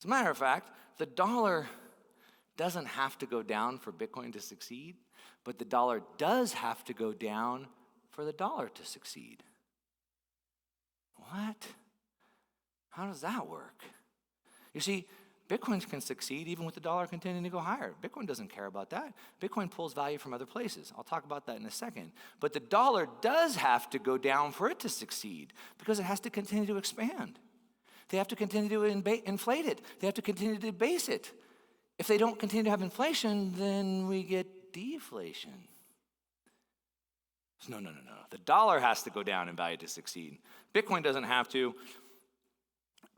As a matter of fact, the dollar doesn't have to go down for Bitcoin to succeed, but the dollar does have to go down for the dollar to succeed. What? How does that work? You see, Bitcoin can succeed even with the dollar continuing to go higher. Bitcoin doesn't care about that. Bitcoin pulls value from other places. I'll talk about that in a second. But the dollar does have to go down for it to succeed because it has to continue to expand. They have to continue to inflate it. They have to continue to debase it. If they don't continue to have inflation, then we get deflation. No. The dollar has to go down in value to succeed. Bitcoin doesn't have to.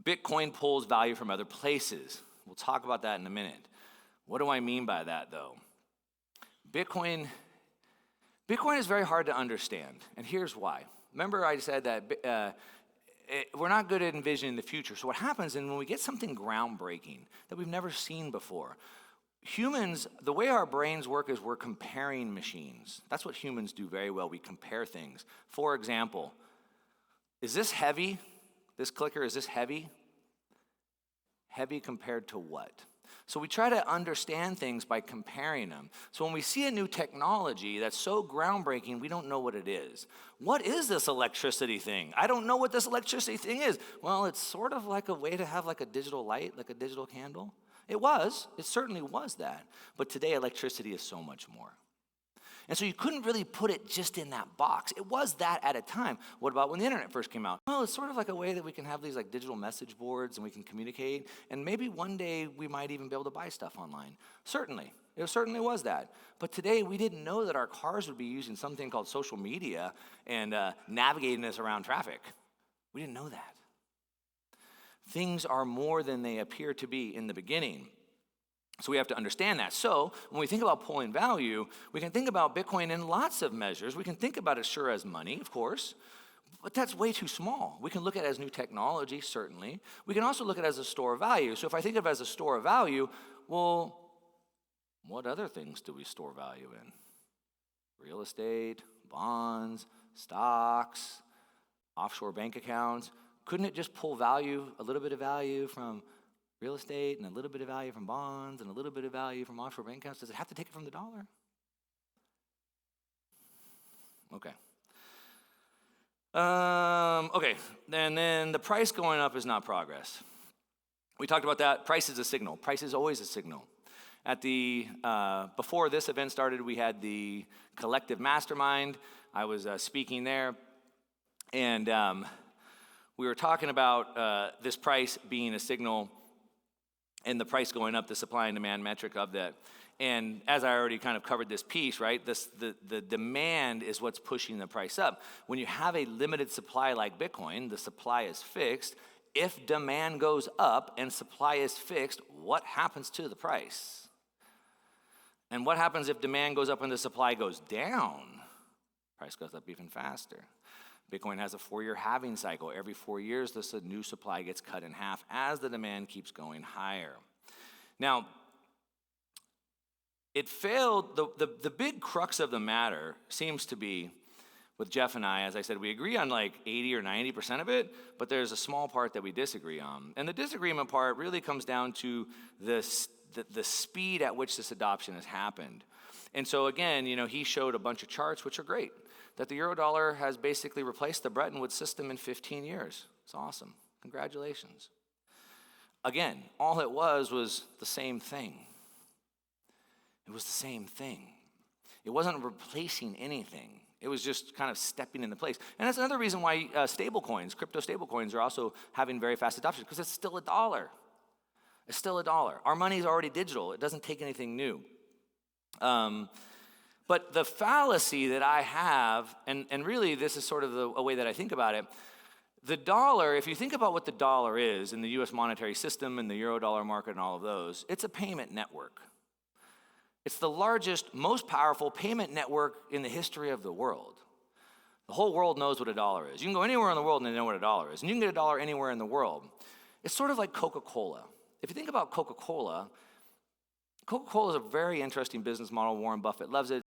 Bitcoin pulls value from other places. We'll talk about that in a minute. What do I mean by that, though? Bitcoin is very hard to understand, and here's why. Remember I said that we're not good at envisioning the future. So what happens is when we get something groundbreaking that we've never seen before, humans, the way our brains work is we're comparing machines. That's what humans do very well. We compare things. For example, is this heavy? This clicker, is this heavy? Heavy compared to what? So we try to understand things by comparing them. So when we see a new technology that's so groundbreaking, we don't know what it is. What is this electricity thing? I don't know what this electricity thing is. Well, it's sort of like a way to have like a digital light, like a digital candle. It certainly was that. But today electricity is so much more. And so you couldn't really put it just in that box. It was that at a time. What about when the internet first came out? Well, it's sort of like a way that we can have these like digital message boards and we can communicate. And maybe one day we might even be able to buy stuff online. Certainly. It certainly was that. But today we didn't know that our cars would be using something called social media and navigating us around traffic. We didn't know that. Things are more than they appear to be in the beginning. So we have to understand that. So when we think about pulling value, we can think about Bitcoin in lots of measures. We can think about it sure as money, of course, but that's way too small. We can look at it as new technology, certainly. We can also look at it as a store of value. So if I think of it as a store of value, well, what other things do we store value in? Real estate, bonds, stocks, offshore bank accounts. Couldn't it just pull value, a little bit of value from real estate and a little bit of value from bonds and a little bit of value from offshore bank accounts? Does it have to take it from the dollar? Okay. Okay, and then the price going up is not progress. We talked about that. Price is a signal. Price is always a signal. Before this event started, we had the collective mastermind. I was speaking there, and we were talking about this price being a signal and the price going up, the supply and demand metric of that. And as I already kind of covered this piece, right, the demand is what's pushing the price up. When you have a limited supply like Bitcoin, the supply is fixed. If demand goes up and supply is fixed, what happens to the price? And what happens if demand goes up and the supply goes down? Price goes up even faster. Bitcoin has a 4-year halving cycle. Every 4 years, this new supply gets cut in half as the demand keeps going higher. Now, it failed. The big crux of the matter seems to be, with Jeff and I, as I said, we agree on like 80 or 90% of it, but there's a small part that we disagree on. And the disagreement part really comes down to the speed at which this adoption has happened. And so again, he showed a bunch of charts, which are great, that the Eurodollar has basically replaced the Bretton Woods system in 15 years. It's awesome. Congratulations. Again, all it was the same thing. It was the same thing. It wasn't replacing anything. It was just kind of stepping into place. And that's another reason why crypto stablecoins are also having very fast adoption, because it's still a dollar. It's still a dollar. Our money is already digital. It doesn't take anything new. But the fallacy that I have, and really this is sort of a way that I think about it, the dollar, if you think about what the dollar is in the U.S. monetary system and the Eurodollar market and all of those, it's a payment network. It's the largest, most powerful payment network in the history of the world. The whole world knows what a dollar is. You can go anywhere in the world and they know what a dollar is. And you can get a dollar anywhere in the world. It's sort of like Coca-Cola. If you think about Coca-Cola is a very interesting business model. Warren Buffett loves it.